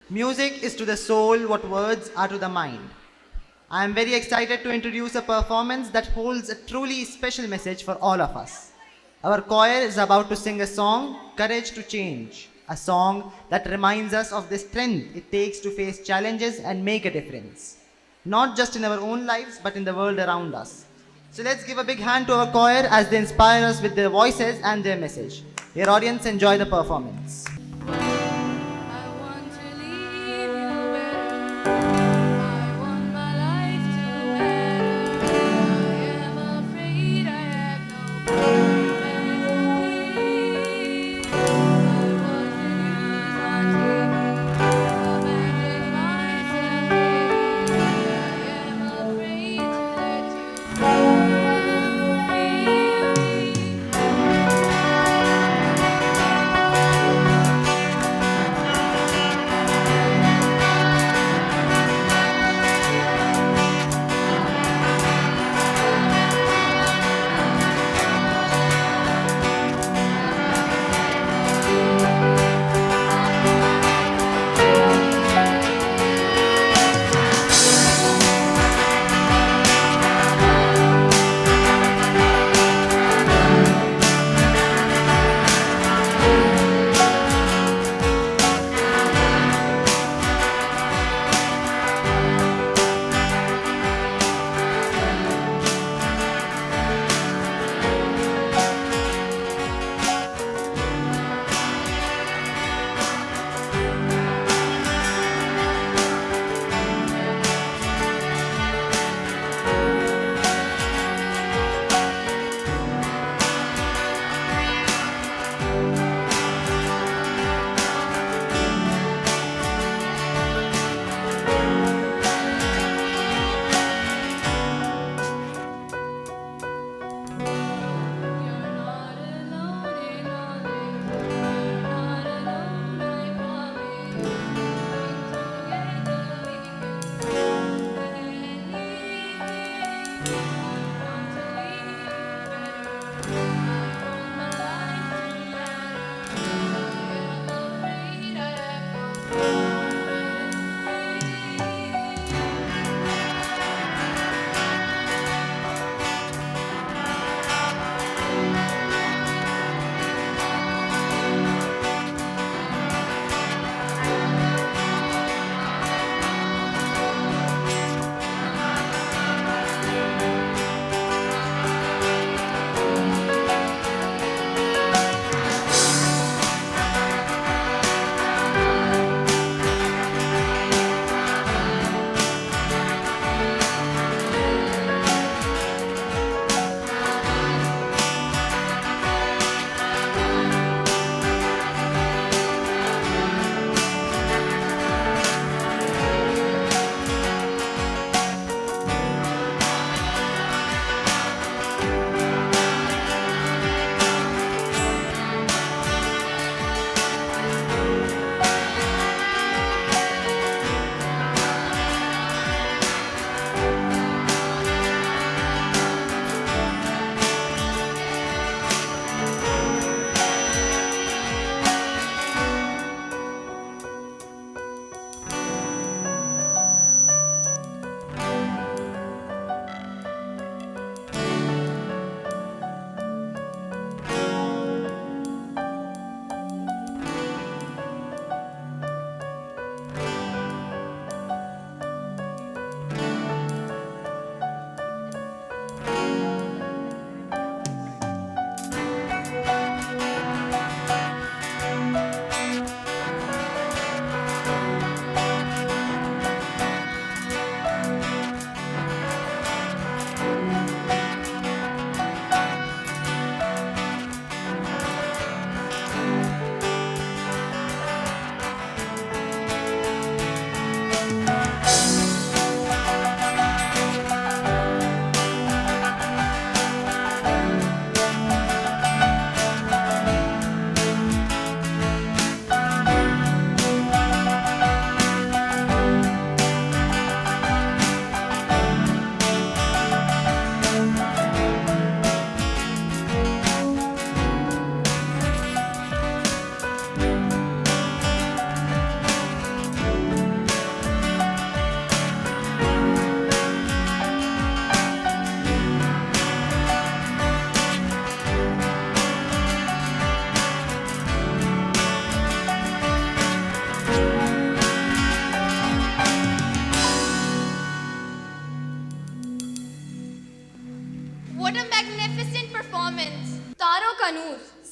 Music is to the soul what words are to the mind. I am very excited to introduce a performance that holds a truly special message for all of us. Our choir is about to sing a song, Courage to Change, a song that reminds us of the strength it takes to face challenges and make a difference, not just in our own lives but in the world around us. So let's give a big hand to our choir as they inspire us with their voices and their message. Dear audience, enjoy the performance. I want to leave you better. I want my life to matter. I am afraid I have no peace. I was the news on TV, abandoned myself daily. I am afraid to let you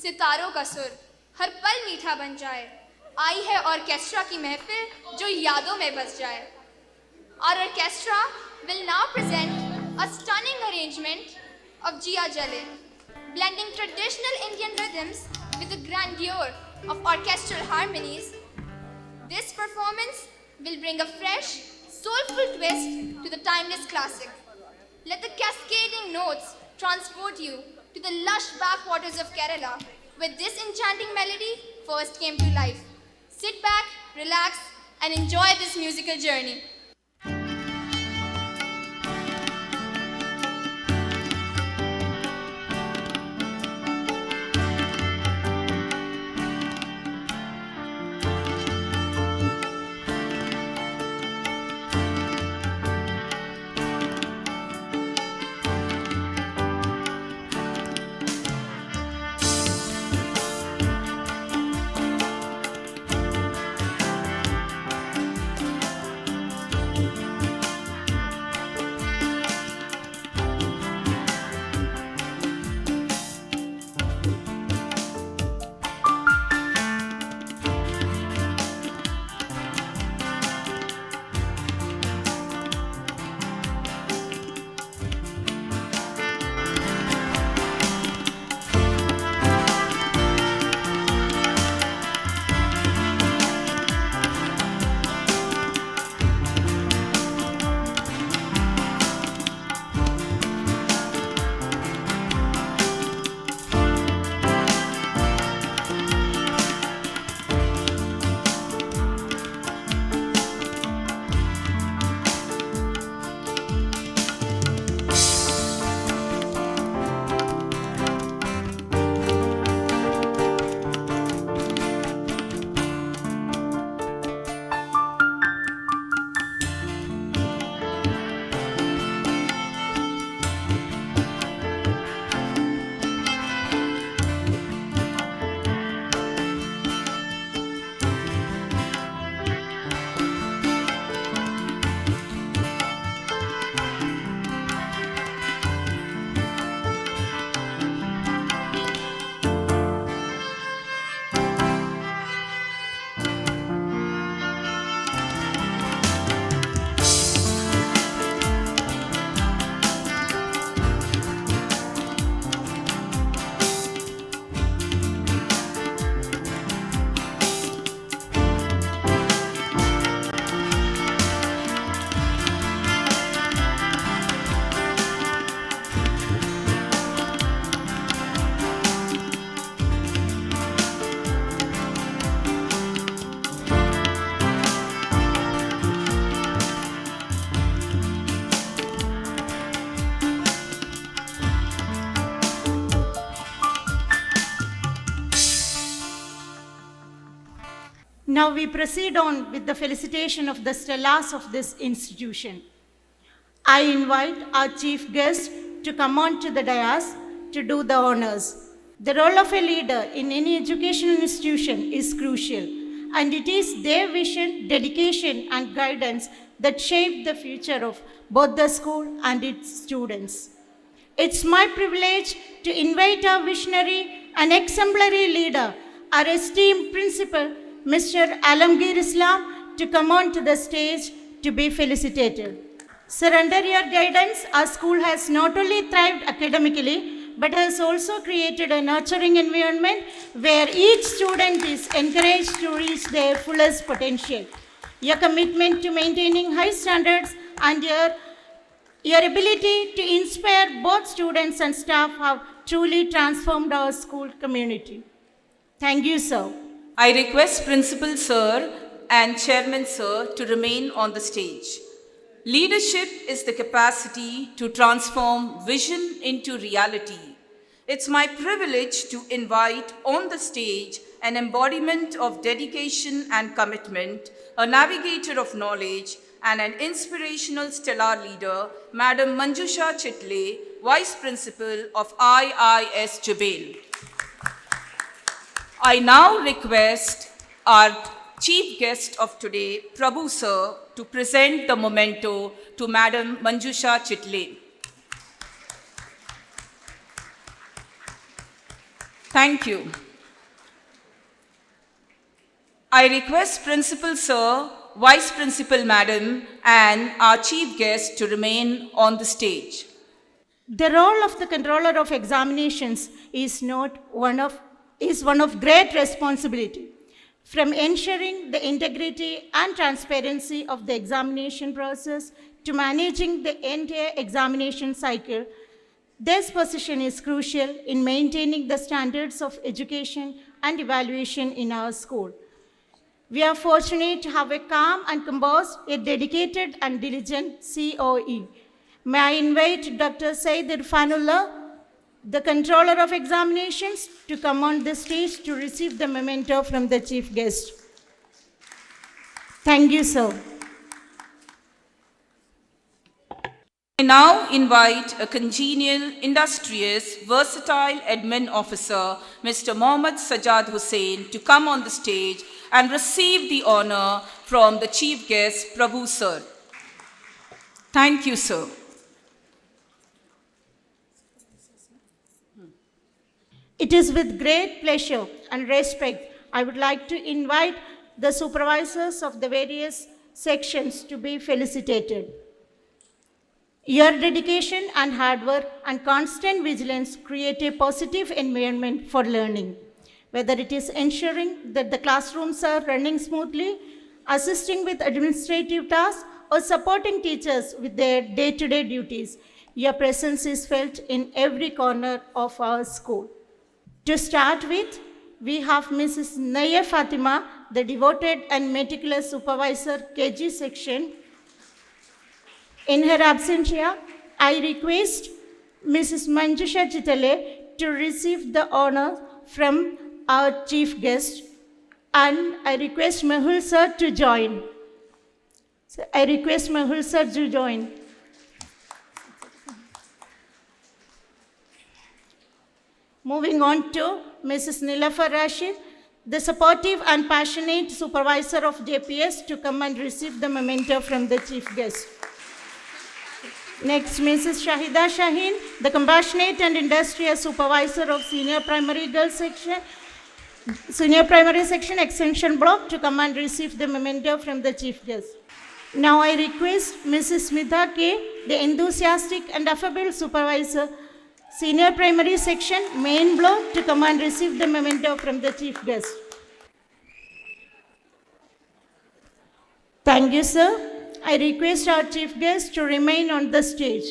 सितारों का सुर हर पल मीठा बन जाए। आई है orchestra की महफिल जो यादों में बस जाए। Our orchestra will now present a stunning arrangement of Jia Jale, blending traditional Indian rhythms with the grandeur of orchestral harmonies. This performance will bring a fresh, soulful twist to the timeless classic. Let the cascading notes transport you to the lush backwaters of Kerala, where this enchanting melody first came to life. Sit back, relax, and enjoy this musical journey. Now we proceed on with the felicitation of the stellars of this institution. I invite our chief guest to come on to the dais to do the honors. The role of a leader in any educational institution is crucial, and it is their vision, dedication, and guidance that shape the future of both the school and its students. It's my privilege to invite our visionary and exemplary leader, our esteemed principal, Mr. Alamgir Islam, to come on to the stage to be felicitated. Sir, under your guidance, our school has not only thrived academically, but has also created a nurturing environment where each student is encouraged to reach their fullest potential. Your commitment to maintaining high standards and your ability to inspire both students and staff have truly transformed our school community. Thank you, sir. I request Principal Sir and Chairman Sir to remain on the stage. Leadership is the capacity to transform vision into reality. It's my privilege to invite on the stage an embodiment of dedication and commitment, a navigator of knowledge, and an inspirational stellar leader, Madam Manjusha Chitle, Vice Principal of IIS Jubail. I now request our chief guest of today, Prabhu Sir, to present the memento to Madam Manjusha Chitle. Thank you. I request Principal Sir, Vice Principal Madam, and our Chief Guest to remain on the stage. The role of the controller of examinations is one of great responsibility. From ensuring the integrity and transparency of the examination process to managing the entire examination cycle, this position is crucial in maintaining the standards of education and evaluation in our school. We are fortunate to have a calm and composed, yet dedicated and diligent COE. May I invite Dr. Said Irfanullah, the Controller of Examinations, to come on the stage to receive the memento from the Chief Guest. Thank you, sir. I now invite a congenial, industrious, versatile admin officer, Mr. Mohammad Sajjad Hussain, to come on the stage and receive the honor from the Chief Guest, Prabhu Sir. Thank you, sir. It is with great pleasure and respect I would like to invite the supervisors of the various sections to be felicitated. Your dedication and hard work and constant vigilance create a positive environment for learning, whether it is ensuring that the classrooms are running smoothly, assisting with administrative tasks, or supporting teachers with their day-to-day duties. Your presence is felt in every corner of our school. To start with, we have Mrs. Naya Fatima, the devoted and meticulous supervisor, KG section. In her absentia, I request Mrs. Manjusha Chitale to receive the honor from our chief guest, and I request Mehul sir to join. Moving on to Mrs. Nilafar Rashid, the supportive and passionate supervisor of JPS, to come and receive the memento from the chief guest. Next, Mrs. Shahida Shaheen, the compassionate and industrious supervisor of Senior Primary Section Extension Block, to come and receive the memento from the chief guest. Now I request Mrs. Smita K, the enthusiastic and affable supervisor, Senior Primary Section Main Block, to come and receive the memento from the chief guest. Thank you, sir. I request our chief guest to remain on the stage.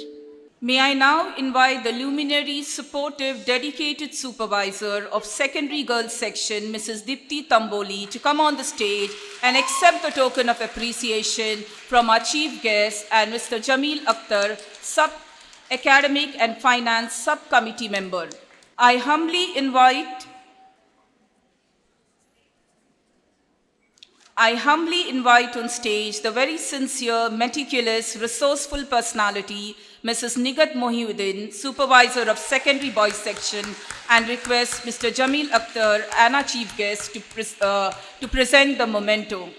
May I now invite the luminary, supportive, dedicated supervisor of Secondary Girls Section, Mrs. Dipti Tamboli, to come on the stage and accept the token of appreciation from our chief guest and Mr. Jamil Akhtar, Academic and Finance Subcommittee member. I humbly invite on stage the very sincere, meticulous, resourceful personality, Mrs. Nigat Mohiuddin, Supervisor of Secondary Boys Section, and request Mr. Jamil Akhtar and our Chief Guest to present the memento.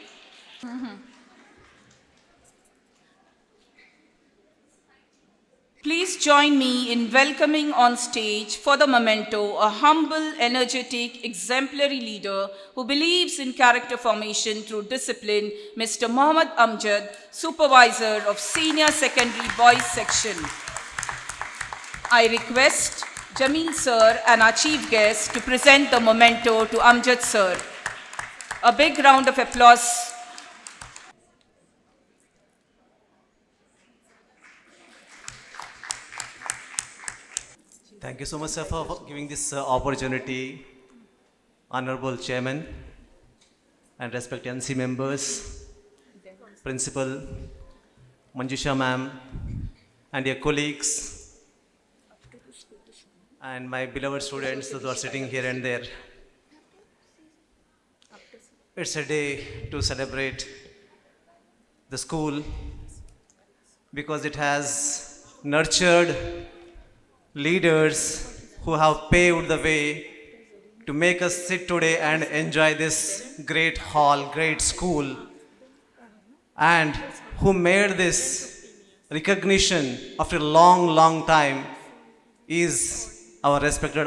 Please join me in welcoming on stage for the memento a humble, energetic, exemplary leader who believes in character formation through discipline, Mr. Mohammad Amjad, Supervisor of Senior Secondary Boys Section. I request Jamil Sir and our Chief Guest to present the memento to Amjad Sir. A big round of applause. Thank you so much, sir, for giving this opportunity. Honorable Chairman and respected NC members, Principal, Manjusha ma'am, and your colleagues, and my beloved students who are sitting here and there. It's a day to celebrate the school because it has nurtured leaders who have paved the way to make us sit today and enjoy this great hall, great school, and who made this recognition after a long, long time is our respected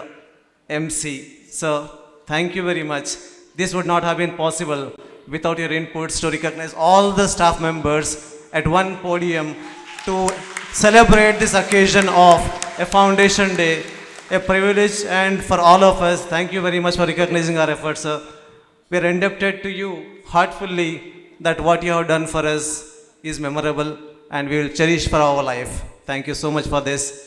MC, Sir, thank you very much. This would not have been possible without your inputs to recognize all the staff members at one podium to celebrate this occasion of a Foundation Day, a privilege and for all of us. Thank you very much for recognizing our efforts, sir. We are indebted to you heartfully that what you have done for us is memorable and we will cherish for our life. Thank you so much for this.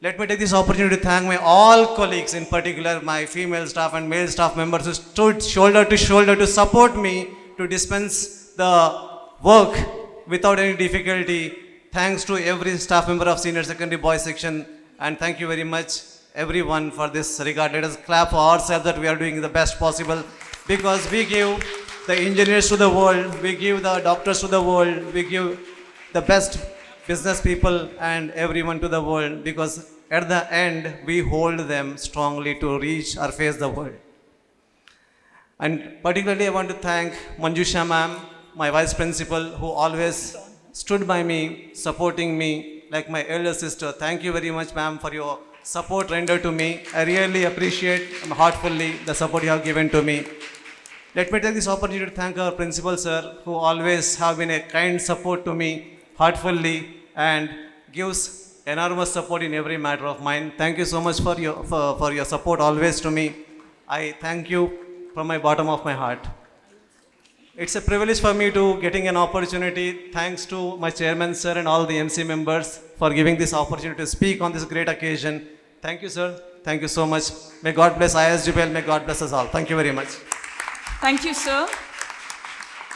Let me take this opportunity to thank my all colleagues, in particular my female staff and male staff members who stood shoulder to support me to dispense the work without any difficulty. Thanks to every staff member of senior secondary boys section, and thank you very much everyone for this regard. Let us clap for ourselves that we are doing the best possible, because we give the engineers to the world, we give the doctors to the world, we give the best business people and everyone to the world, because at the end we hold them strongly to reach or face the world. And particularly I want to thank Manjusha ma'am, my vice principal, who always stood by me, supporting me like my elder sister. Thank you very much ma'am for your support rendered to me. I really appreciate heartfully the support you have given to me. Let me take this opportunity to thank our principal sir, who always have been a kind support to me heartfully and gives enormous support in every matter of mine. Thank you so much for your support always to me. I thank you from my bottom of my heart. It's a privilege for me to getting an opportunity. Thanks to my chairman sir and all the MC members for giving this opportunity to speak on this great occasion. Thank you sir. Thank you so much. May God bless IS Jubel. May God bless us all. Thank you very much. Thank you, sir.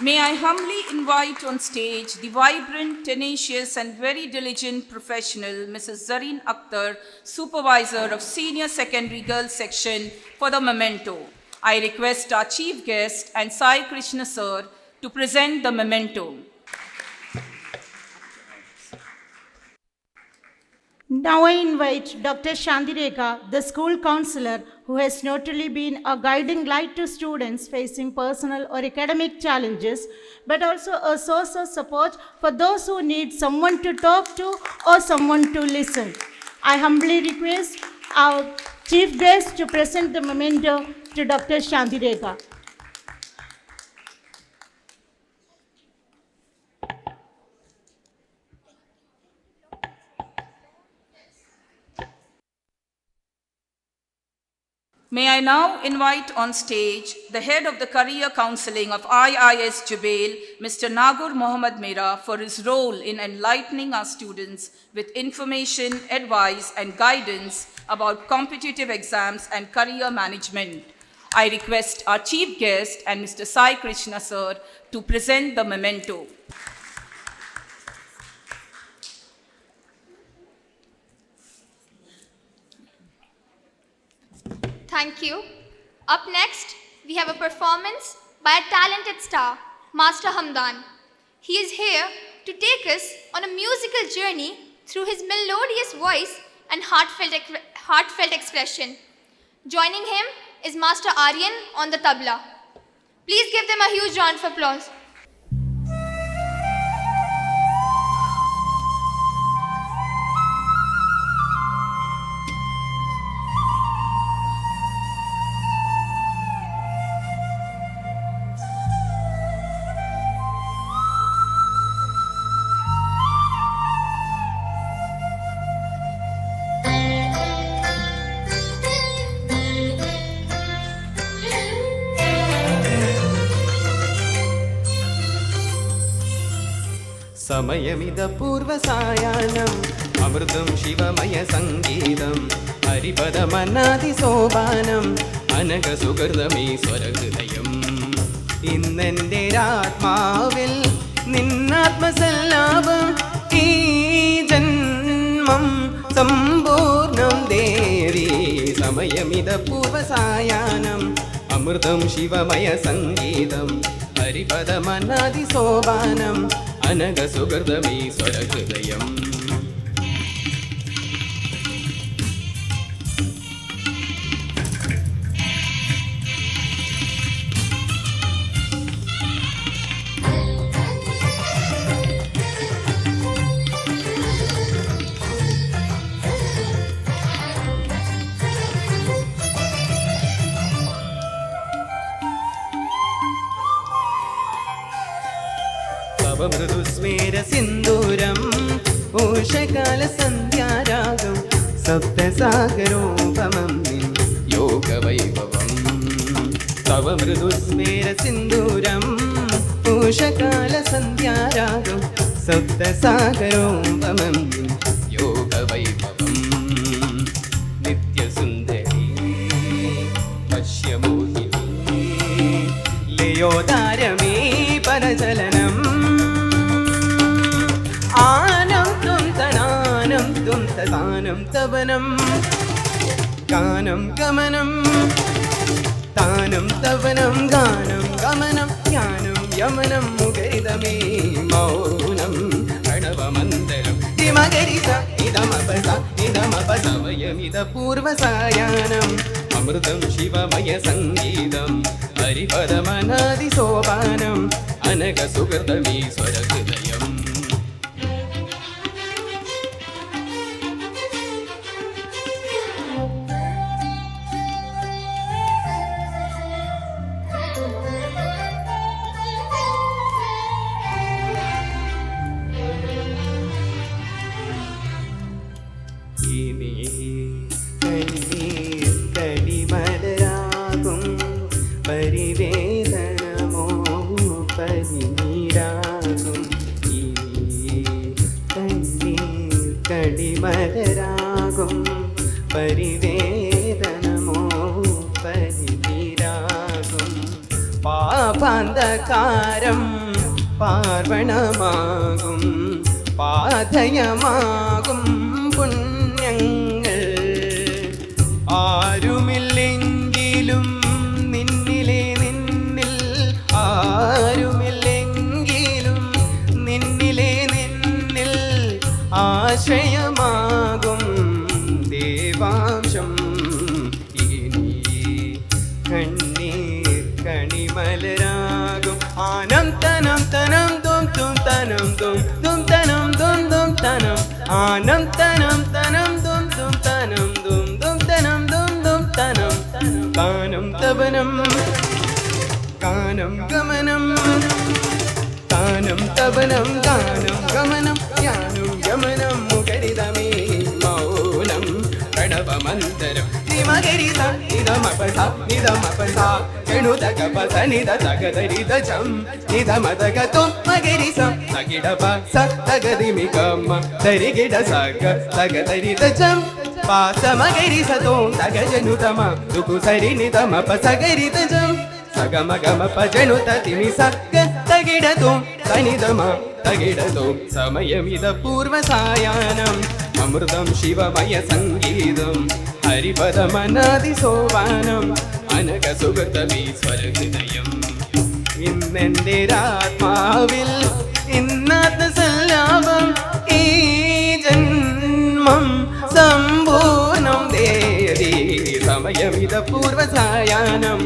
May I humbly invite on stage the vibrant, tenacious and very diligent professional, Mrs. Zareen Akhtar, Supervisor of Senior Secondary Girls Section, for the memento. I request our chief guest and Sai Krishna sir to present the memento. Now I invite Dr. Shantireka, the school counselor, who has notably been a guiding light to students facing personal or academic challenges, but also a source of support for those who need someone to talk to or someone to listen. I humbly request our chief guest to present the memento to Dr. Shantireka. May I now invite on stage the head of the career counseling of IIS Jubail, Mr. Nagur Mohammad Mira, for his role in enlightening our students with information, advice, and guidance about competitive exams and career management. I request our chief guest and Mr. Sai Krishna sir to present the memento. Thank you. Up next, we have a performance by a talented star, Master Hamdan. He is here to take us on a musical journey through his melodious voice and heartfelt expression. Joining him is Master Aryan on the tabla. Please give them a huge round of applause. समयमिद पूर्वसायानम् अमृतं शिवमय सङ्गीतं हरिपदमनादिसोपानम् अनघसुहृदमीश्वरहृदयम् ഇന്നെൻ്റെ ആത്മാവിൽ നിന്നാത്മസല്ലാപം ഈ ജന്മം സമ്പൂർണം ദേവി സമയമിത പൂർവസായാനം അമൃതം ശിവമയ സംഗീതം ഹരിപദമനാദിസോപാനം അനഘസുഹൃദമീശ്വരഹൃദയം तव मृदुस्मेर सिन्दूरम् उषकालसन्ध्यारागं सप्तसागरोपमं योगवैभवम् तव मृदुस्मेर सिन्दूरम् उषकालसन्ध्यारागं सप्तसागरोपमं योगवैभवम् नित्यसुन्दरी पश्यमोहिनी लयोदारमे परचलनम् आनं तुं तनानं तुं तदानं तवनं गानं गमनं तानं तवनं गानं गमनं ज्ञानं यमनं मुखरितमे मौनं प्रणवमन्तरं दिमगरित इदमपसवयमिद पूर्वसायानम् अमृतं शिवमय सङ्गीतं हरिपदमनादिसोपानम् अनघसुकृतमीश्वरहृदयम् കണിമലരാകും പരിവേദനമോ പരിനീരാകും കണിമലരാകും പരിവേദനമോ പരിനീരാകും പാപാന്തകാരം പാർവണമാകും പാഥയമാകും പുണ്യങ്ങൾ ആരുമില്ലെങ്കിലും നിന്നിലെ നിന്നിൽ ആരുമില്ലെങ്കിലും നിന്നിലെ നിന്നിൽ ആശ്രയമാകും ദേവാംശം ഇനി കണ്ണീർ കണിമലരാകും ആനം തനം തനം തും തും തനം തും തും തനം തും തും തനം ആനം തനം തനം തും തും തനം തും തും തനം തും തും തനം ഗാനം തവനം ഗാനം ഗമനം താനം തവനം ഗാനം ഗമനം ജ്ഞാനം യമനം മുഖരിതമേ മൗനം പ്രണവമന്തരം നിമകരിത നിദമപസ നിദമപസ ഗണുതകപസ നിദ തഗദരിദജം നിദമതഗതും മകരിസ തകിടപ സ തഗദിമികമ്മ തരികിട സഗ തഗദരിദജം പാസമകരിസതോ തഗജനുതമ ದುಕುಸರಿ ನಿದಮಪ ಸಗರಿದಜಂ ಸಗಮಗಮಪ ಜನುತ ತಿಮಿಸ ತಗಿಡತು ತನಿದಮ ತಗಿಡತು ಸಮಯಮಿದ ಪೂರ್ವ ಸಾಯಾನಂ ಅಮೃತಂ ಶಿವಮಯ ಸಂಗೀತಂ ഹരിപദമനാദി സോപാനം അനക സുഗതമീശ്വര ഹൃദയം ഇന്നെന്റെ ആത്മാവിൽ ഇന്നാത്മസല്ലാപം ഈ ജന്മം സമ്പൂർണം ദേവി സമയമിത പൂർവസായാനം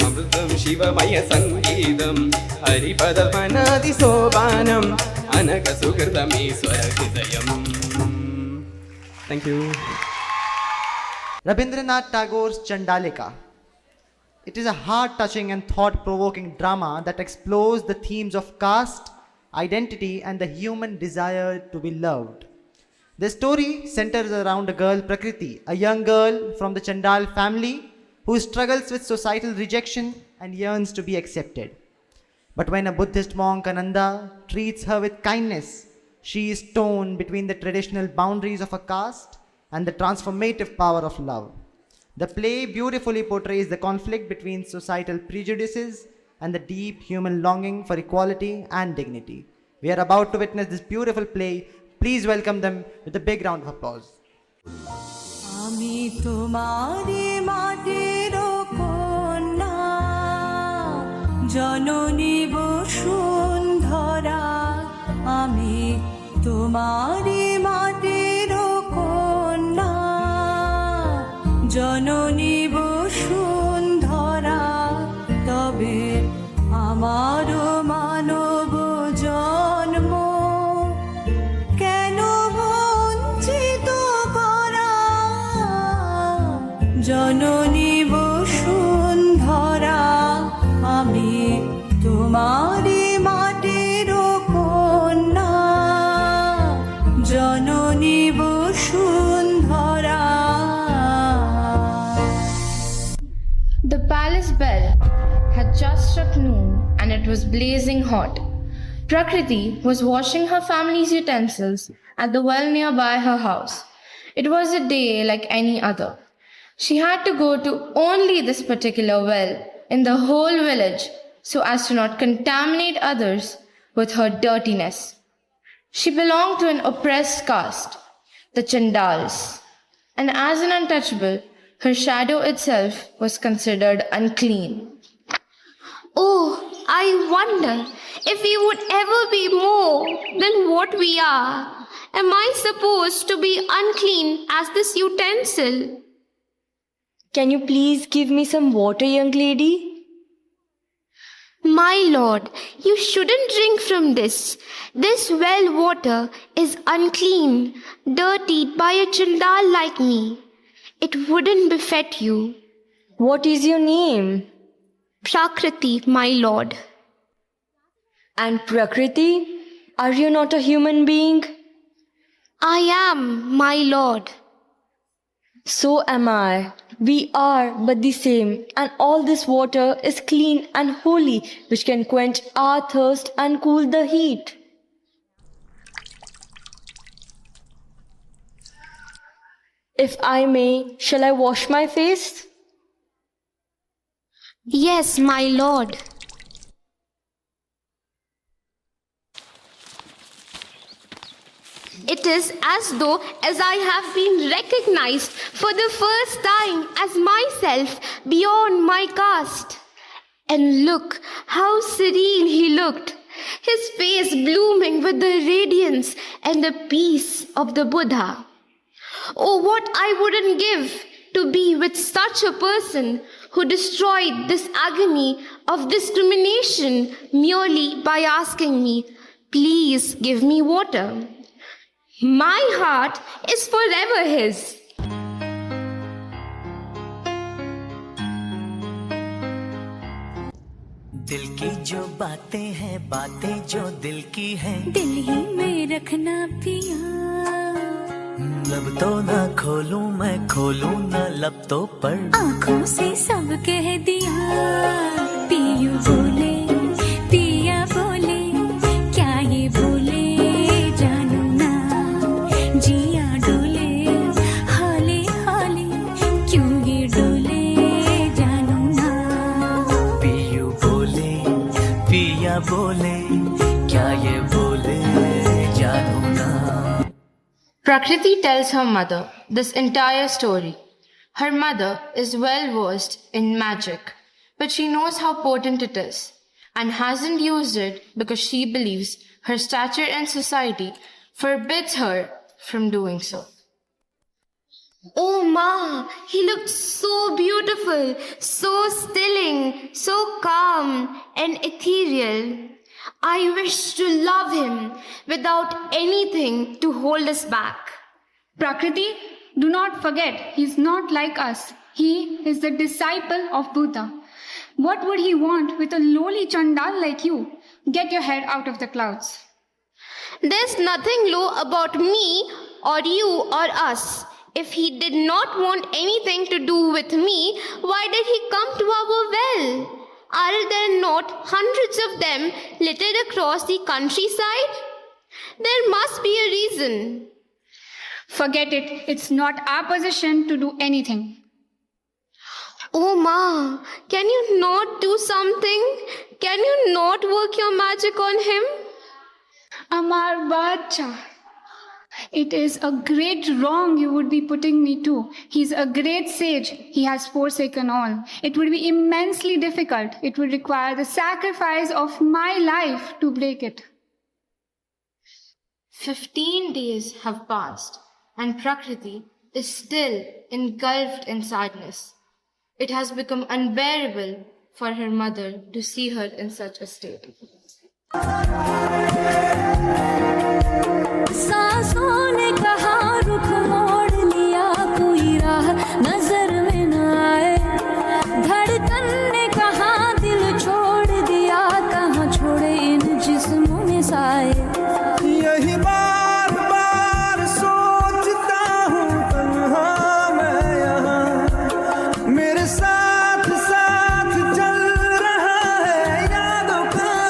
അമൃതം ശിവമയ സംഗീതം ഹരിപദമനാദി സോപാനം അനക സുഗതമീശ്വര ഹൃദയം. Thank you. Rabindranath Tagore's Chandalika. It is a heart-touching and thought-provoking drama that explores the themes of caste, identity, and the human desire to be loved. The story centers around a girl, Prakriti, a young girl from the Chandal family who struggles with societal rejection and yearns to be accepted. But when a Buddhist monk, Ananda, treats her with kindness, she is torn between the traditional boundaries of a caste and the transformative power of love. The play beautifully portrays the conflict between societal prejudices and the deep human longing for equality and dignity. We are about to witness this beautiful play. Please welcome them with a big round of applause. আমি তোমারি মাটির কন্যা জননী বসুন্ধরা আমি তোমারি মাটির কন্যা জননী বসুন্ধরা তবে আমার মানব জন্ম কেন বঞ্চিত করা জননী বসুন্ধরা আমি তোমারি মাটির it was blazing hot. Prakriti was washing her family's utensils at the well nearby her house. It was a day like any other. She had to go to only this particular well in the whole village so as to not contaminate others with her dirtiness. She belonged to an oppressed caste, the Chandals, and as an untouchable, her shadow itself was considered unclean. Oh, I wonder if we would ever be more than what we are. Am I supposed to be unclean as this utensil? Can you please give me some water, young lady? My lord, you shouldn't drink from this. This well water is unclean, dirtied by a Chandal like me. It wouldn't befit you. What is your name? Prakriti, my lord. And Prakriti, are you not a human being? I am, my lord. So am I. We are but the same, and all this water is clean and holy, which can quench our thirst and cool the heat. If I may, shall I wash my face? Yes, my lord. It is as though as I have been recognized for the first time as myself beyond my caste. And look how serene he looked, his face blooming with the radiance and the peace of the Buddha. Oh, what I wouldn't give to be with such a person who destroyed this agony of discrimination merely by asking me, please give me water. My heart is forever his. दिल की जो बातें हैं, बातें जो दिल की हैं, दिल ही में रखना पिया। लब तो ना खोलूं मैं, खोलूं ना लब तो पर आँखों से सब कह दिया। पियू बोले, पिया बोले, क्या ये बोले जानू ना। जिया डोले, हाले हाले, क्यों ये डोले जानू ना। पियू बोले, पिया बोले, क्या ये बोले जानू ना। Prakriti tells her mother this entire story. Her mother is well versed in magic, but she knows how potent it is and hasn't used it because she believes her stature in society forbids her from doing so. Oh, Ma, he looked so beautiful, so stilling, so calm and ethereal. I wish to love him without anything to hold us back. Prakriti, do not forget, he is not like us. He is the disciple of Buddha. What would he want with a lowly Chandal like you? Get your head out of the clouds. There's nothing low about me or you or us. If he did not want anything to do with me, why did he come to our well? Are there not hundreds of them littered across the countryside? There must be a reason. Forget it. It's not our position to do anything. Oh, Ma, can you not do something? Can you not work your magic on him? Amar Bacha, it is a great wrong you would be putting me to. He's a great sage. He has forsaken all. It would be immensely difficult. It would require the sacrifice of my life to break it. 15 days have passed, and Prakriti is still engulfed in sadness. It has become unbearable for her mother to see her in such a state. सांसों ने कहा रुख मोड़ लिया, कोई राह नजर में न आए। धड़कन ने कहा दिल छोड़ दिया, कहाँ छोड़े इन जिस्मों में साए। यही बार बार सोचता हूँ तन्हा मैं यहाँ, मेरे साथ साथ चल रहा है यादों का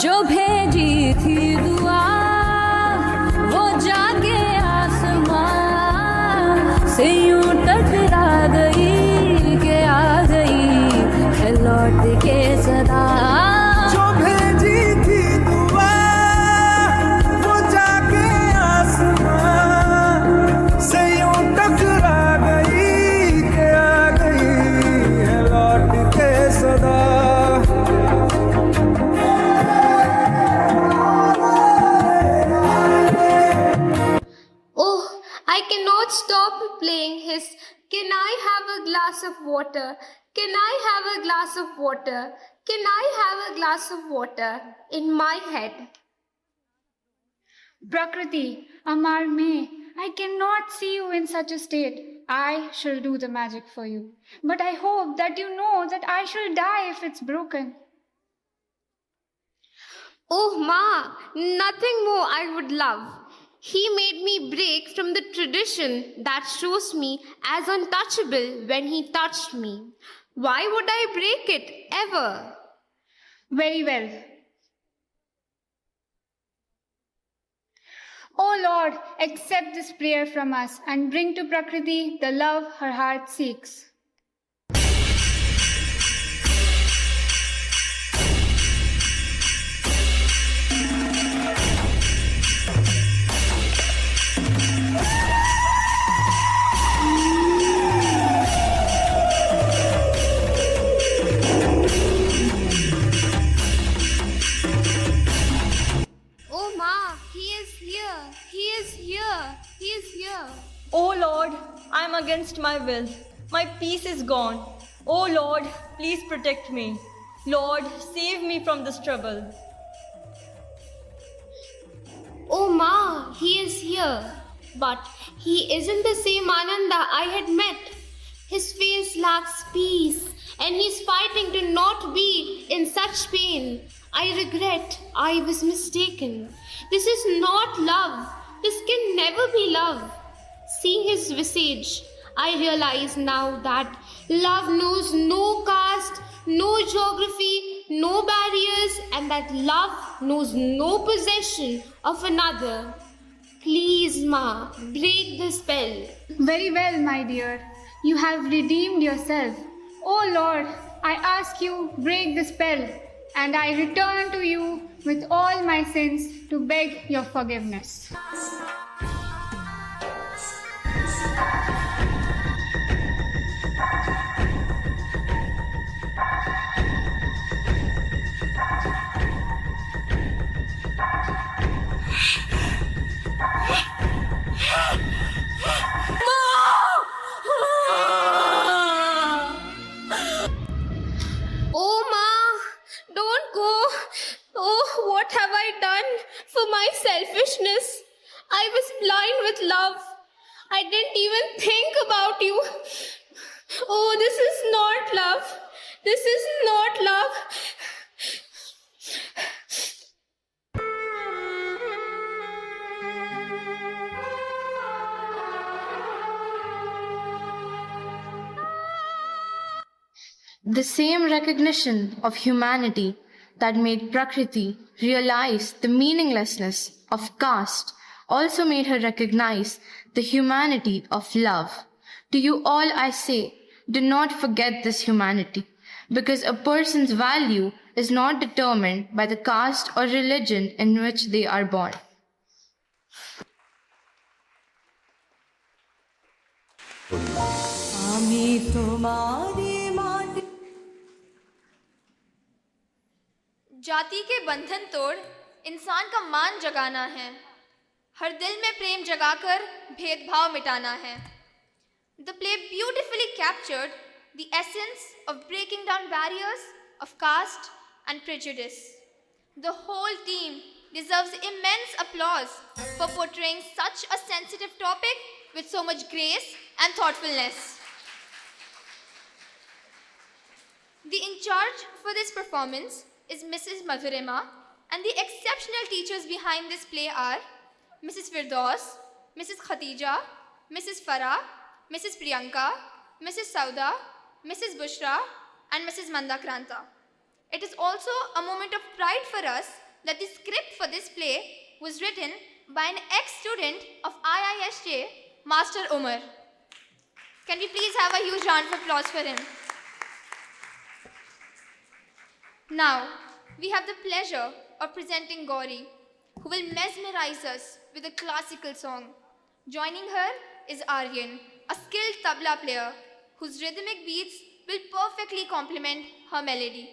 जो भेजी थी दुआ वो जाके आसमां से यूं टकरा गई के आ गई है लौट के सदा। जो भेजी थी दुआ वो जाके आसमां से यूं टकरा गई के आ गई है लौट के सदा। Oh, I cannot stop playing his "Can I have a glass of water? Can I have a glass of water? Can I have a glass of water?" in my head. Prakriti, Amar May, I cannot see you in such a state. I shall do the magic for you. But I hope that you know that I shall die if it's broken. Oh, Ma, nothing more I would love. He made me break from the tradition that shows me as untouchable when he touched me. Why would I break it ever? Very well. Oh Lord, accept this prayer from us and bring to Prakriti the love her heart seeks. Oh, Ma, he is here. He is here. He is here. Oh Lord, I am against my will. My peace is gone. Oh Lord, please protect me. Lord, save me from this trouble. Oh, Ma, he is here. But he isn't the same Ananda I had met. His face lacks peace, and he's fighting to not be in such pain. I regret I was mistaken. This is not love. This can never be love. Seeing his visage, I realize now that love knows no caste, no geography, no barriers, and that love knows no possession of another. Please, Ma, break the spell. Very well, my dear. You have redeemed yourself. Oh Lord, I ask you, break the spell, and I return to you with all my sins to beg your forgiveness. Oh, Ma, don't go. Oh, what have I done for my selfishness? I was blind with love. I didn't even think about you. Oh, this is not love. This is not love. The same recognition of humanity that made Prakriti realize the meaninglessness of caste also made her recognize the humanity of love. To you all I say, do not forget this humanity, because a person's value is not determined by the caste or religion in which they are born. जाति के बंधन तोड़ इंसान का मान जगाना है, हर दिल में प्रेम जगाकर भेदभाव मिटाना है. The play beautifully captured the essence of breaking down barriers of caste and prejudice. The whole team deserves immense applause for portraying such a sensitive topic with so much grace and thoughtfulness. The in charge for this performance is Mrs. Madhurima, and the exceptional teachers behind this play are Mrs. Firdaus, Mrs. Khatija, Mrs. Farah, Mrs. Priyanka, Mrs. Sauda, Mrs. Bushra, and Mrs. Mandakranta. It is also a moment of pride for us that the script for this play was written by an ex-student of IISJ, Master Umar. Can we please have a huge round of applause for him? Now, we have the pleasure of presenting Gauri, who will mesmerize us with a classical song. Joining her is Aryan, a skilled tabla player whose rhythmic beats will perfectly complement her melody.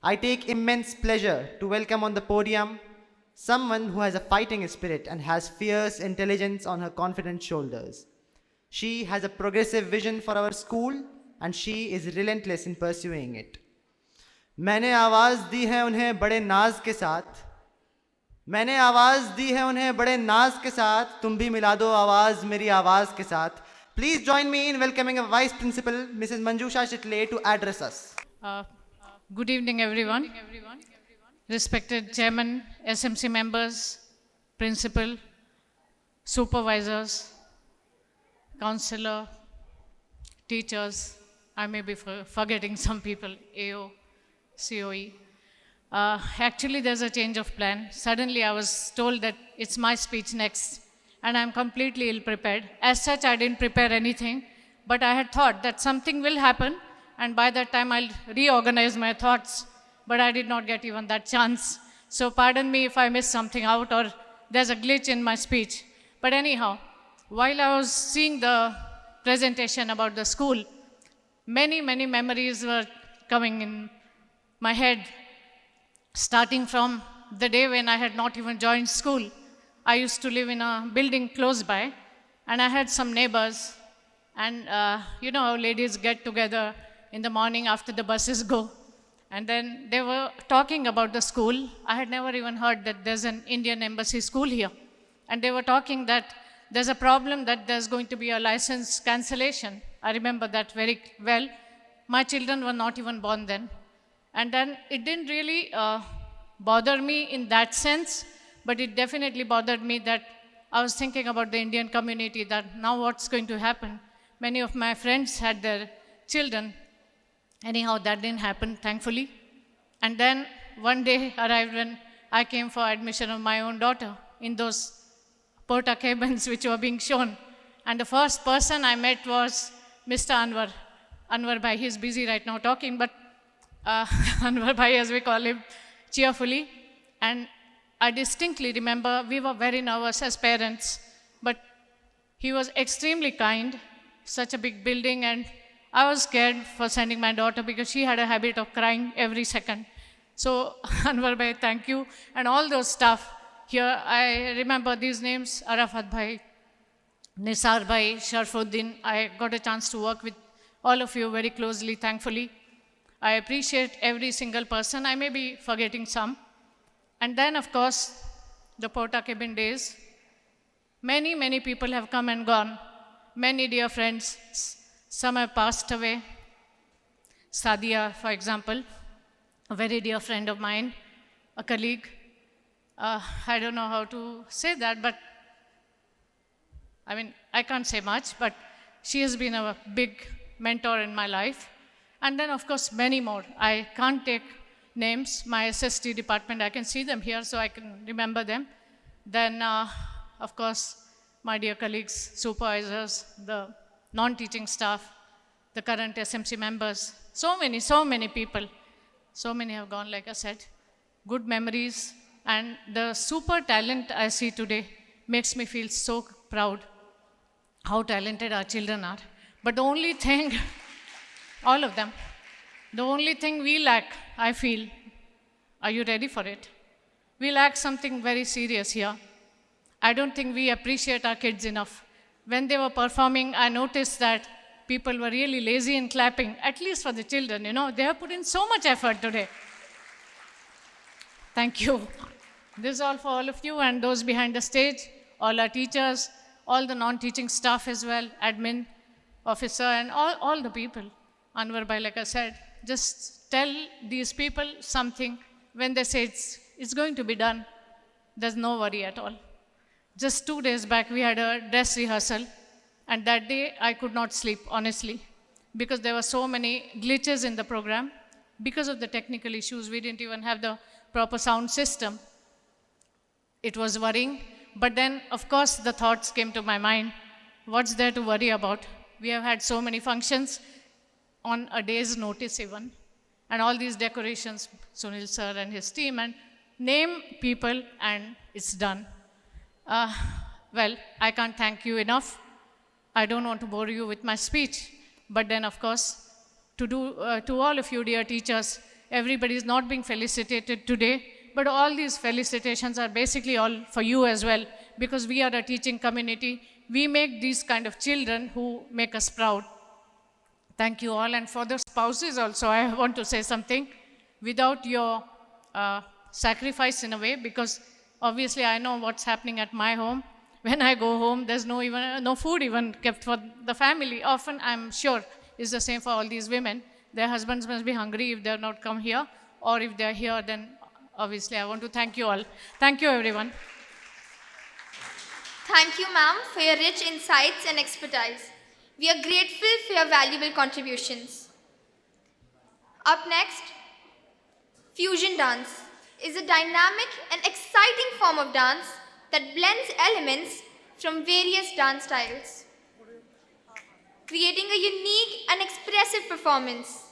I take immense pleasure to welcome on the podium someone who has a fighting spirit and has fierce intelligence on her confident shoulders. She has a progressive vision for our school and she is relentless in pursuing it. मैंने आवाज़ दी है उन्हें बड़े नाज के साथ, मैंने आवाज़ दी है उन्हें बड़े नाज के साथ, तुम भी मिला दो आवाज़ मेरी आवाज़ के साथ. Please join me in welcoming a Vice Principal, Mrs. Manjusha Chitle, to address us. Good evening, everyone. Respected Chairman, SMC members, Principal, Supervisors, Counselor, teachers, I may be forgetting some people, AO, COE. Actually, there's a change of plan. Suddenly, I was told that it's my speech next, and I'm completely ill-prepared. As such, I didn't prepare anything, but I had thought that something will happen, and by that time, I'll reorganize my thoughts, but I did not get even that chance. So pardon me if I missed something out or there's a glitch in my speech. But anyhow, while I was seeing the presentation about the school, many memories were coming in my head, starting from the day when I had not even joined school. I used to live in a building close by, and I had some neighbors, and you know how ladies get together in the morning after the buses go, and then they were talking about the school. I had never even heard that there's an Indian embassy school here, and they were talking that there's a problem that there's going to be a license cancellation. I remember that very well. My children were not even born then, and then it didn't really bother me in that sense, but it definitely bothered me that I was thinking about the Indian community, that now what's going to happen. Many of my friends had their children. Anyhow, that didn't happen, thankfully. And then one day arrived when I came for admission of my own daughter in those porta cabins which were being shown. And the first person I met was Mr. Anwar. Anwar Bhai, he's busy right now talking, but Anwar Bhai, as we call him, cheerfully. And I distinctly remember we were very nervous as parents, but he was extremely kind, such a big building, and I was scared for sending my daughter because she had a habit of crying every second. So Anwar Bhai, thank you, and all those staff. Here I remember these names: Arafat Bhai, Nisar Bhai, Sharfuddin. I got a chance to work with all of you very closely, thankfully. I appreciate every single person. I may be forgetting some. And then, of course, the Porta Cabin days. Many people have come and gone. Many dear friends. Some have passed away. Sadia, for example, a very dear friend of mine, a colleague. I don't know how to say that, but I mean, I can't say much, but she has been a big mentor in my life. And then, of course, many more. I can't take names. My SST department, I can see them here, so I can remember them. Then, of course, my dear colleagues, supervisors, the non-teaching staff, the current SMC members, so many people. So many have gone, like I said. Good memories, and the super talent I see today makes me feel so proud how talented our children are. But the only thing, all of them, the only thing we lack, I feel, are you ready for it? We lack something very serious here. I don't think we appreciate our kids enough. When they were performing, I noticed that people were really lazy in clapping, at least for the children, you know. They have put in so much effort today. Thank you. This is all for all of you and those behind the stage, all our teachers, all the non-teaching staff as well, admin, officer, and all the people. Anwar Bhai, like I said, just tell these people something. When they say it's going to be done, there's no worry at all. Just 2 days back, we had a dress rehearsal, and that day I could not sleep, honestly, because there were so many glitches in the program. Because of the technical issues, we didn't even have the proper sound system. It was worrying, but then, of course, the thoughts came to my mind. What's there to worry about? We have had so many functions on a day's notice even, and all these decorations, Sunil sir and his team, and name people, and it's done. Well, I can't thank you enough. I don't want to bore you with my speech, but then, of course, to all of you, dear teachers, everybody is not being felicitated today, but all these felicitations are basically all for you as well, because we are a teaching community. We make these kind of children who make us proud. Thank you all. And for the spouses also, I want to say something. Without your sacrifice in a way, because obviously I know what's happening at my home. When I go home, there's no food even kept for the family. Often, I'm sure, is the same for all these women. Their husbands must be hungry if they're not come here, or if they're here, then obviously I want to thank you all. Thank you, everyone. Thank you, ma'am, for your rich insights and expertise. We are grateful for your valuable contributions. Up next, fusion dance is a dynamic and exciting form of dance that blends elements from various dance styles, creating a unique and expressive performance.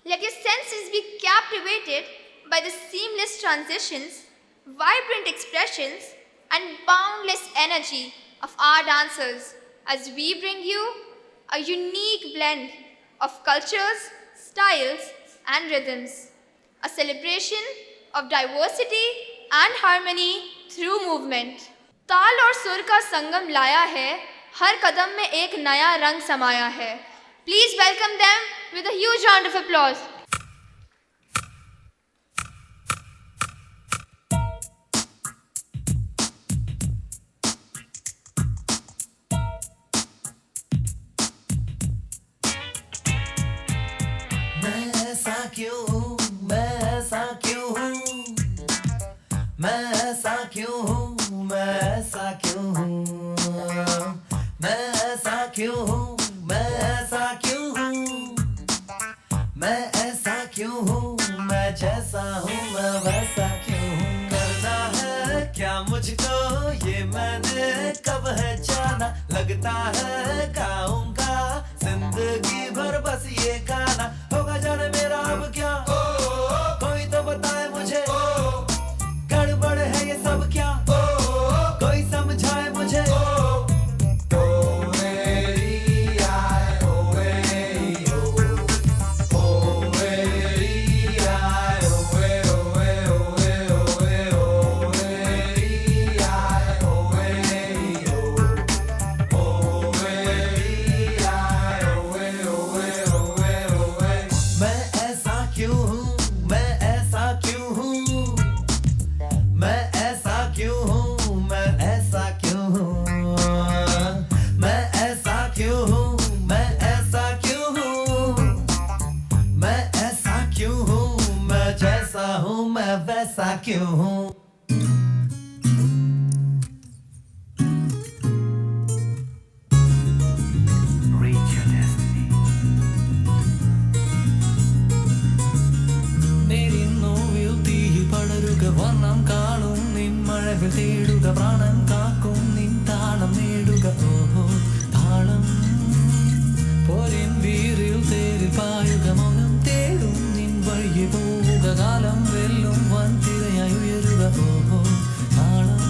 Let your senses be captivated by the seamless transitions, vibrant expressions, and boundless energy of our dancers as we bring you a unique blend of cultures, styles, and rhythms, a celebration of diversity and harmony through movement. ताल और सुर का संगम लाया है, हर कदम में एक नया रंग समाया है. Please welcome them with a huge round of applause. मुझको ये मैंने कब है जाना, लगता है गाऊंगा जिंदगी भर बस ये गाना. होगा जाने मेरा अब क्या, कोई तो बताए मुझे, गड़बड़ है ये सब क्या, कोई समझाए मुझे. क्यों हूँ നേരിൻ നോവിൽ തീയിൽ പടരുക വർണ്ണം കാണും നിൻ മഴവിൽ തേടുക പ്രാണൻ കാക്കും നിൻ താളം നേടുക ഓഹോ താളം പോരിൻ വീറിൽ തേരിൽ പായുക മൗനം തേടും നിൻ വഴിയെ പോവുക കാലം വെല്ലും വൻതിരയായി ഉയരുക ഓഹോ താളം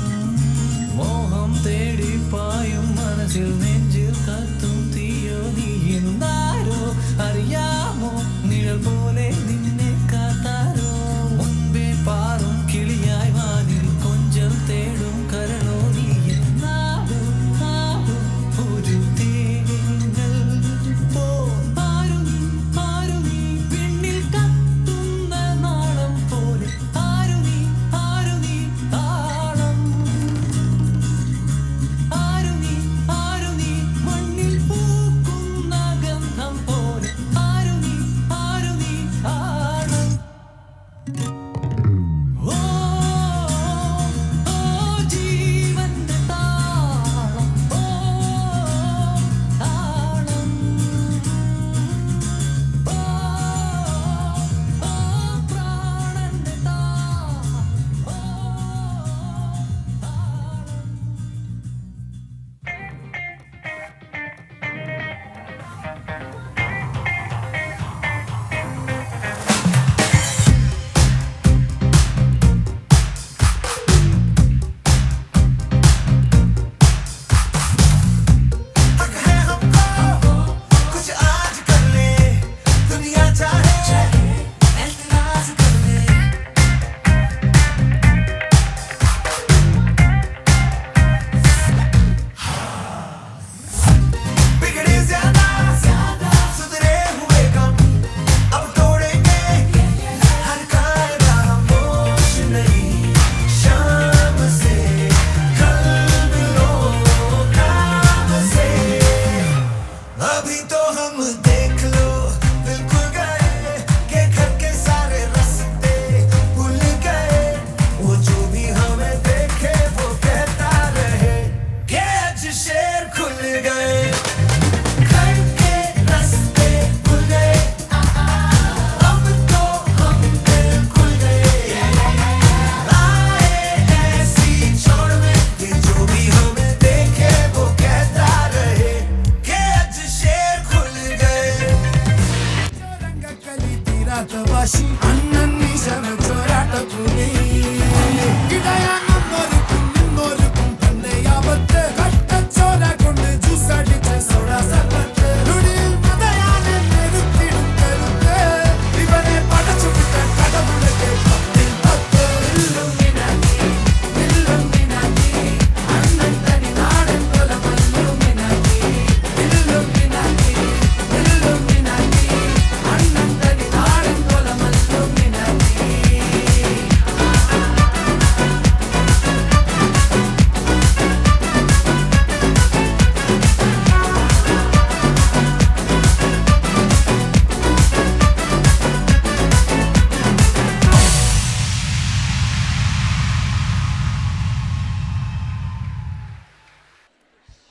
മോഹം തേടി പായും മനസ്സിൽ നെഞ്ചിൽ കത്തും തീയോ നീ എന്നാരോ അറിയാമോ നിഴൽ പോലെ നിന്നെ കാത്താരോ മുൻപേ പാറും കിളിയായി വാനിൽ കൊഞ്ചൽ തേടും കരളോ നീ എന്നാരോ ഒരു തേങ്ങൽ പോ ആരു നീ പിന്നിൽ കത്തുന്ന നാളം പോലെ ആരു നീ താളം ആരു നീ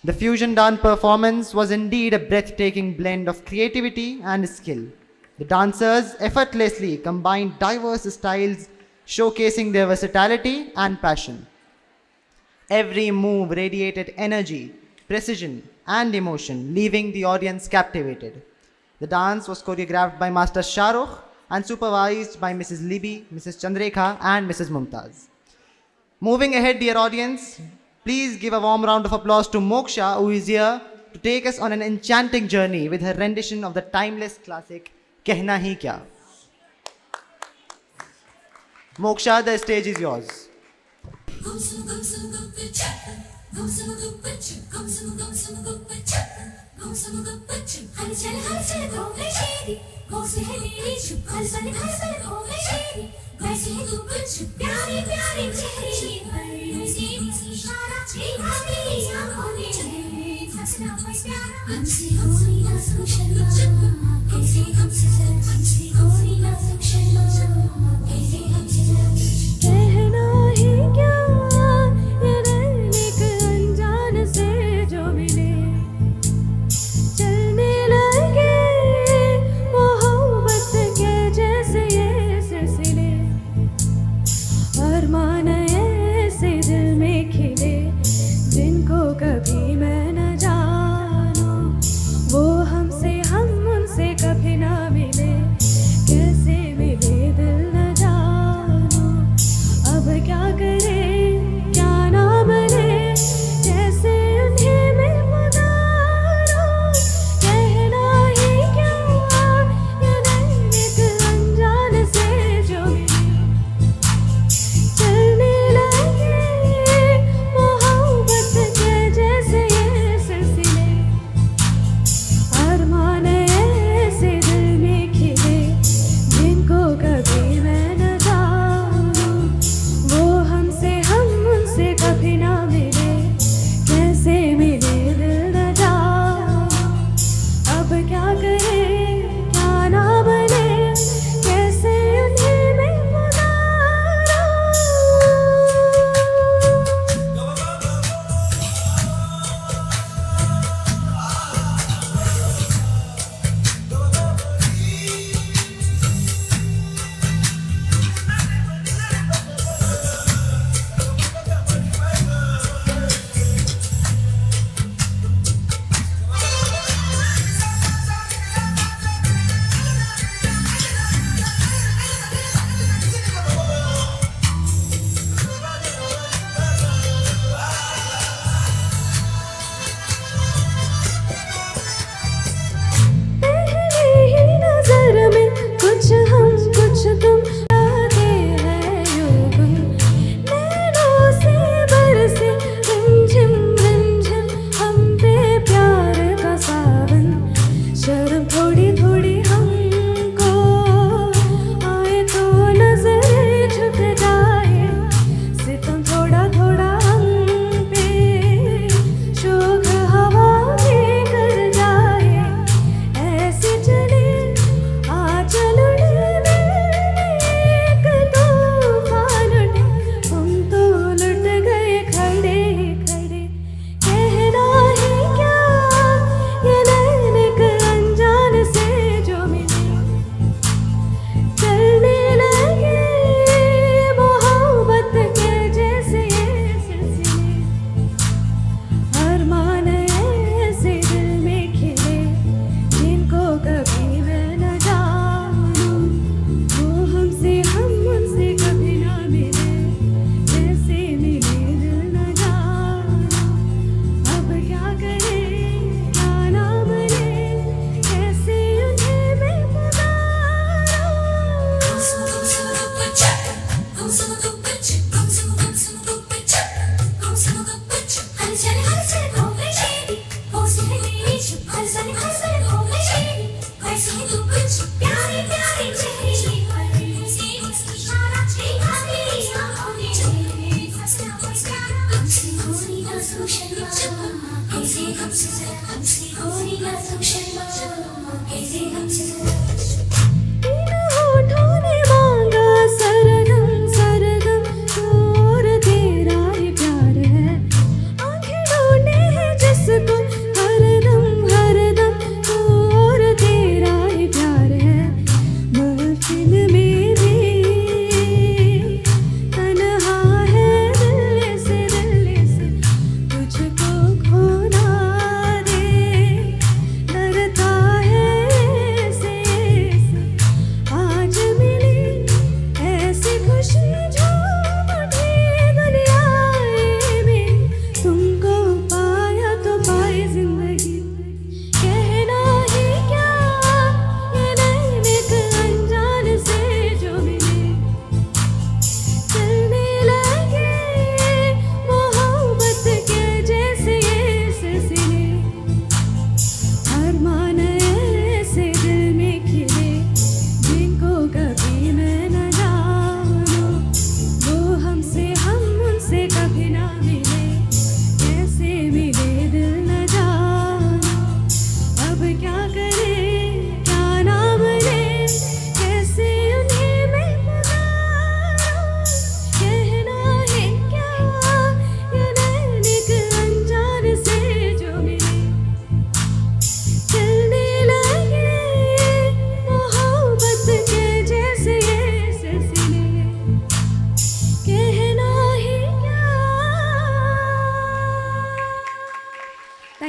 The fusion dance performance was indeed a breathtaking blend of creativity and skill. The dancers effortlessly combined diverse styles, showcasing their versatility and passion. Every move radiated energy, precision, and emotion, leaving the audience captivated. The dance was choreographed by Master Shahrukh and supervised by Mrs. Libby, Mrs. Chandrekha, and Mrs. Mumtaz. Moving ahead, dear audience, please give a warm round of applause to Moksha, who is here to take us on an enchanting journey with her rendition of the timeless classic, Kehna Hi Kya. Moksha, the stage is yours.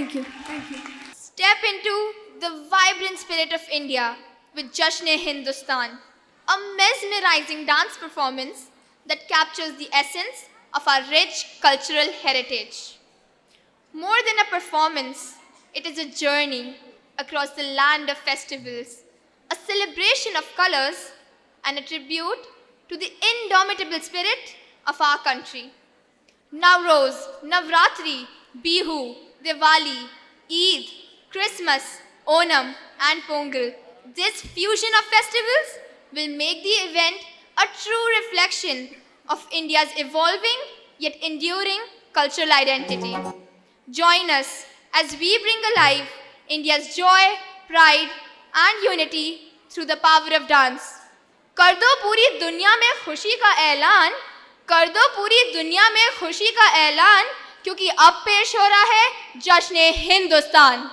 Thank you. Thank you. Step into the vibrant spirit of India with Jashn-e-Hindustan, a mesmerizing dance performance that captures the essence of our rich cultural heritage. More than a performance, it is a journey across the land of festivals, a celebration of colors, and a tribute to the indomitable spirit of our country. Nowroz, Navratri, Bihu, Diwali, Eid, Christmas, Onam, and Pongal. This fusion of festivals will make the event a true reflection of India's evolving yet enduring cultural identity. Join us as we bring alive India's joy, pride, and unity through the power of dance. कर दो पूरी दुनिया में खुशी का ऐलान, कर दो पूरी दुनिया में खुशी का ऐलान, क्योंकि अब पेश हो रहा है जश्न-ए-हिंदुस्तान।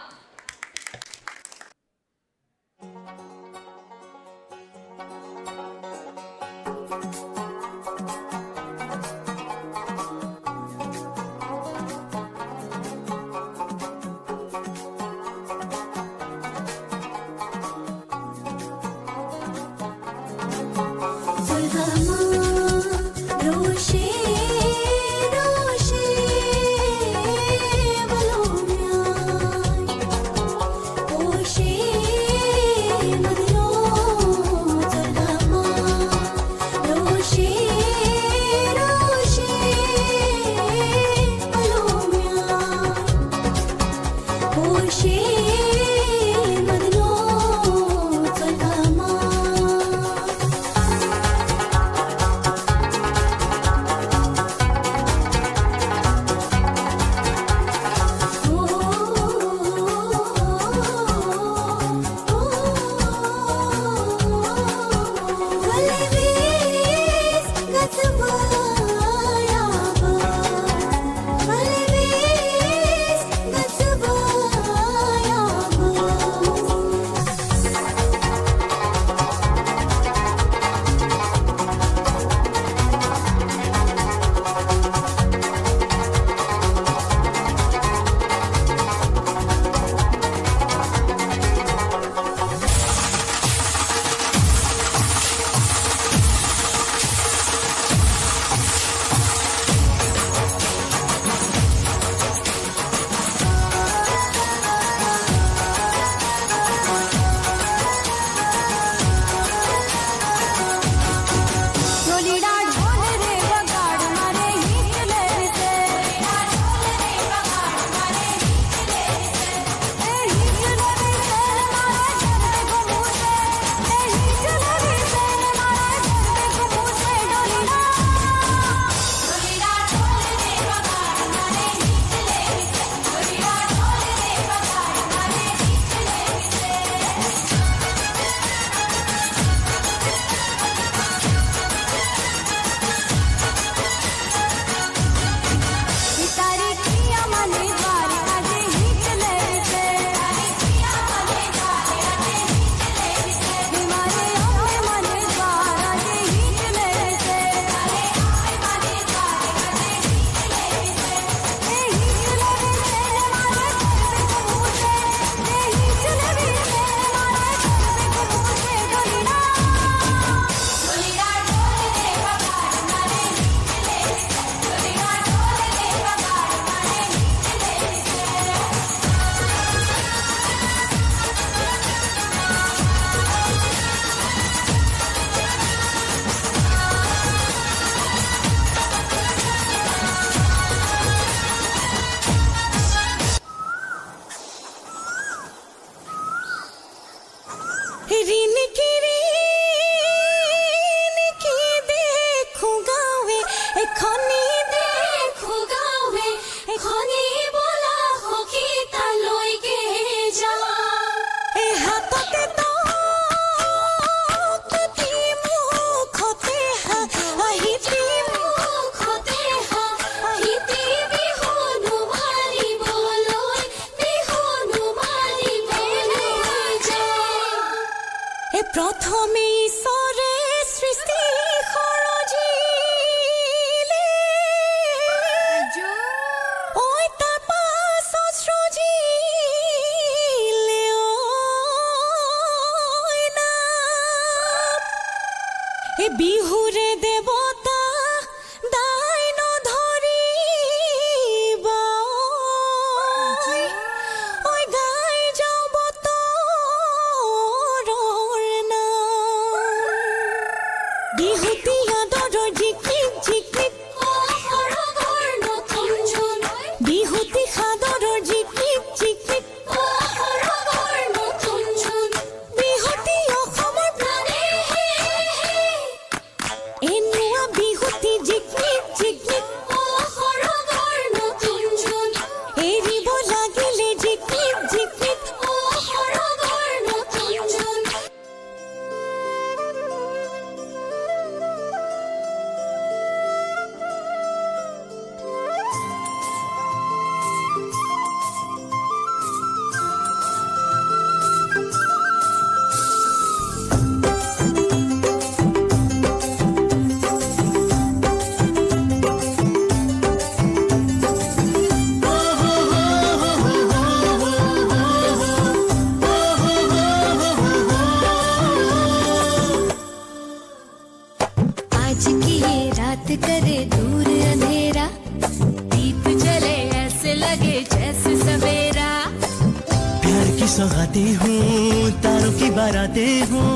सौगातें हूँ, तारों की बारातें हूँ,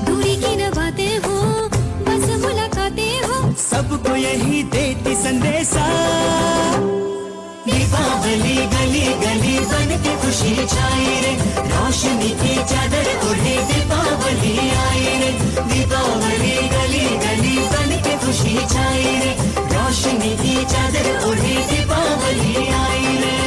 दूरी की न बातें हो, बस मुलाकातें हो, सबको यही देती संदेशा। दीपावली गली गली बन के खुशी छाई रे, रोशनी की चादर ओढ़े दीपावली आई रे। दीपावली गली गली बन के खुशी छाई रे, रोशनी की चादर ओढ़े दीपावली आई रे।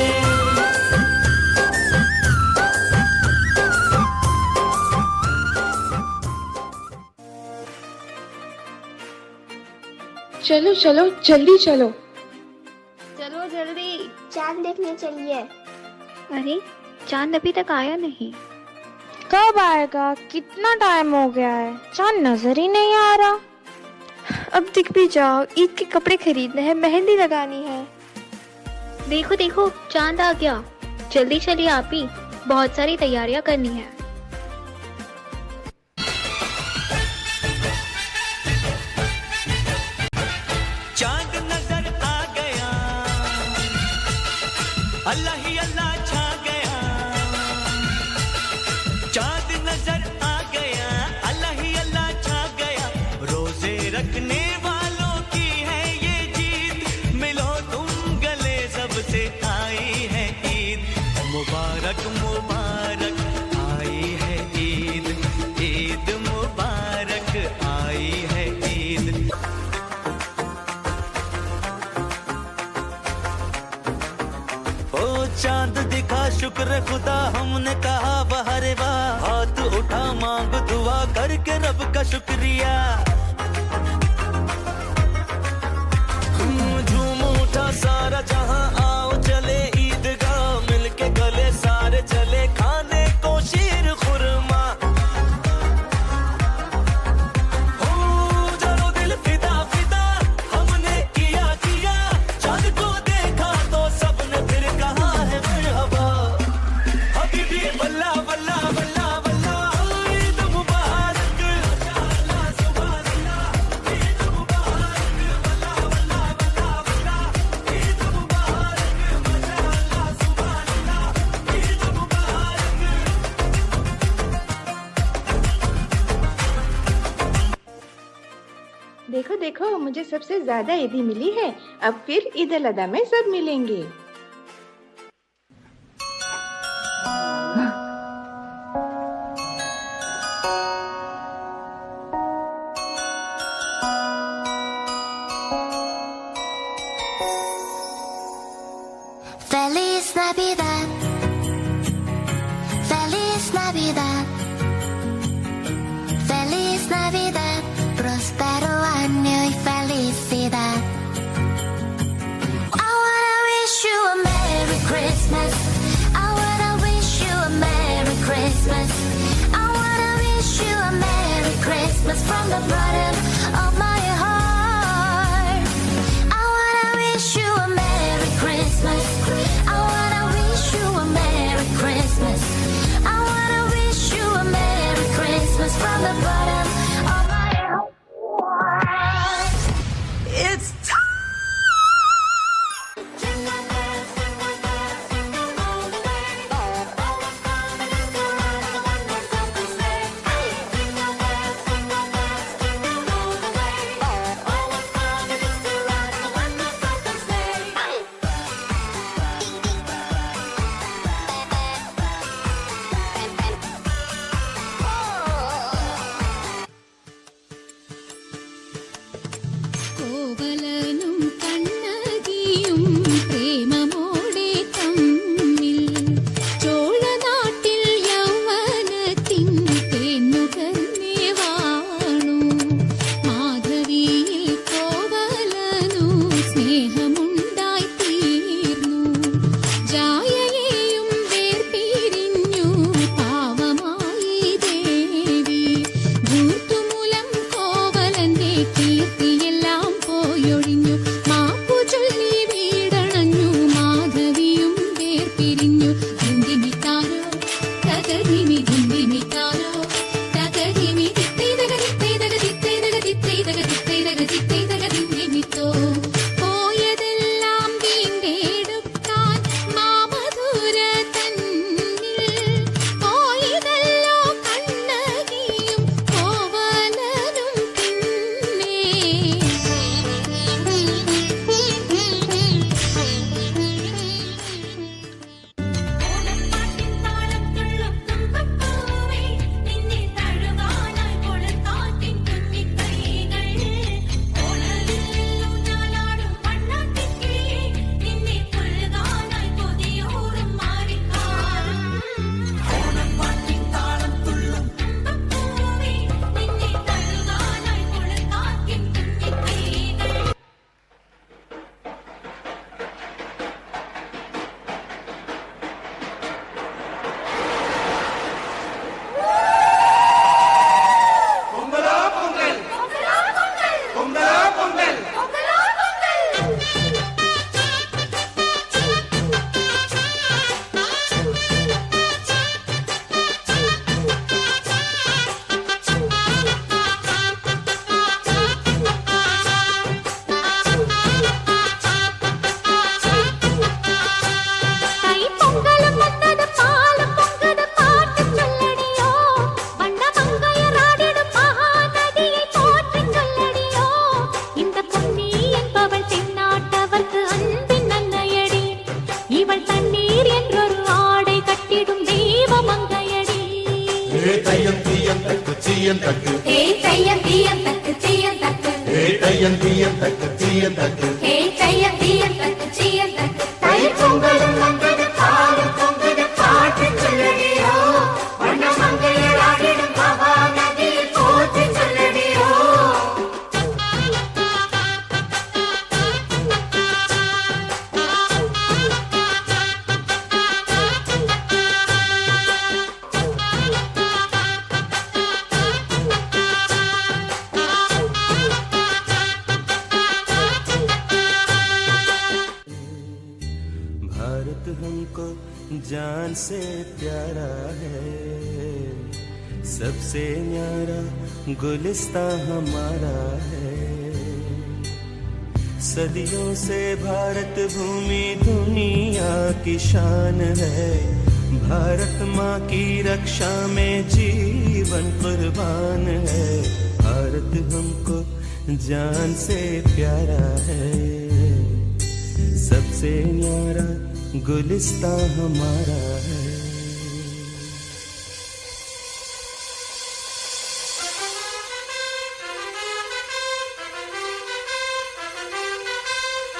चलो चलो जल्दी चलो। चलो जल्दी, चांद देखने चलिए। अरे चांद अभी तक आया नहीं। कब आएगा? कितना टाइम हो गया है, चांद नजर ही नहीं आ रहा। अब दिख भी जाओ, ईद के कपड़े खरीदने हैं, मेहंदी लगानी है। देखो देखो चांद आ गया। जल्दी चलिए आप ही, बहुत सारी तैयारियां करनी है। चांद नजर आ गया, अल्लाह ही अल्लाह छा गया। चांद नजर आ गया, अल्लाह ही अल्लाह छा गया। रोजे रखने वालों की है ये जीत, मिलो तुम गले सबसे आई है ईद। मुबारक मुबारक आई है ईद, ईद मुबारक आई है ईद। चांद दिखा शुक्र खुदा, हमने कहा बहरे वाह। हाथ उठा मांग दुआ करके रब का शुक्रिया। झूम उठा सारा जहां, आओ चले ईदगाह, मिलके गले सारे चले खाने को शीर खुरमा। चलो दिल फिदा फिदा, हमने किया किया। चांद को देखा तो सबने फिर कहा है मरहबा। हबीबी वल्ला वल्ला वल्ला वल्ला, ईद मुबारक, माशाअल्लाह सुभान अल्लाह। ईद मुबारक, वल्ला वल्ला वल्ला वल्ला, ईद मुबारक, माशाअल्लाह सुभान अल्लाह। ईद मुबारक। देखो देखो, मुझे सबसे ज्यादा ईदी मिली है। अब फिर ईद उल अज़हा में सब मिलेंगे। Feliz Navidad, Feliz Navidad, Feliz Navidad, próspero año y felicidad. I wanna wish you a Merry Christmas. I wanna wish you a Merry Christmas. I wanna wish you a Merry Christmas from the bottom of my heart. I wanna wish you a Merry Christmas. I wanna wish you a Merry Christmas. I wanna wish you a Merry Christmas from the bottom of my heart. It's time. இவள் தண்ணீர் என்றொரு ஆடை கட்டிடும் தெய்வ மங்கையடி தையம் தீயம் தக்கு தீயம் தக்கு தையம் தீயம் தக்கு தீயம் தக்கு தையம் தீயம் தக்கு தீயம் தக்கு தையம் தீயம் தக்கு தீயம் தக்கு தைப் பொங்கலும் வந்தது பாலும் பொங்குது பாட்டு சொல்லடியோ வண்ண மங்கையர் ஆடிடும் பவா நதியில் போற்றி சொல்லடியோ भारत हमको जान से प्यारा है सबसे न्यारा गुलिस्तां हमारा है सदियों से भारत भूमि दुनिया की शान है भारत माँ की रक्षा में जीवन कुर्बान है भारत हमको जान से प्यारा है सबसे न्यारा गुलिस्तां हमारा है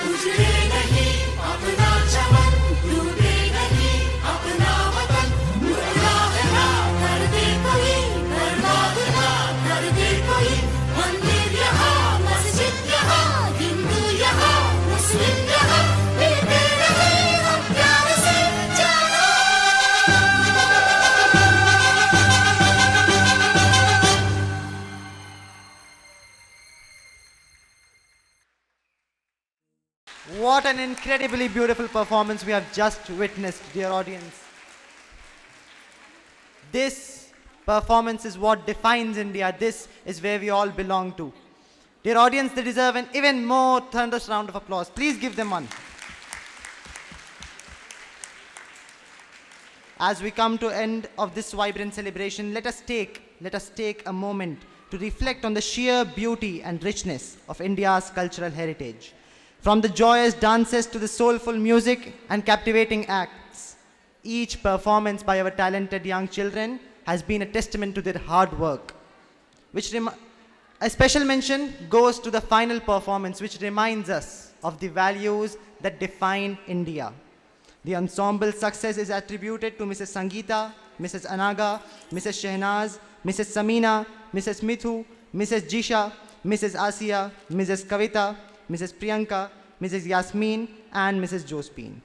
उजड़े नहीं अपना चमन टूटे नहीं अपना वतन मुकरा है ना कर दे कोई बर्बाद ना कर दे कोई मंदिर यहाँ मस्जिद यहाँ हिंदू यहाँ मुस्लिम यहाँ मिलते रहे हम प्यार से जानो What an incredibly beautiful performance we have just witnessed, dear audience. This performance is what defines India. This is where we all belong to. Dear audience, they deserve an even more thunderous round of applause. Please give them one. As we come to end of this vibrant celebration, let us take a moment to reflect on the sheer beauty and richness of India's cultural heritage. From the joyous dances to the soulful music and captivating acts, each performance by our talented young children has been a testament to their hard work. A special mention goes to the final performance, which reminds us of the values that define India. The ensemble success is attributed to Mrs. Sangeeta, Mrs. Anaga, Mrs. Shehnaz, Mrs. Samina, Mrs. Mithu, Mrs. Jisha, Mrs. Asiya, Mrs. Kavita, Mrs. Priyanka, Mrs. Yasmin, and Mrs. Josephine.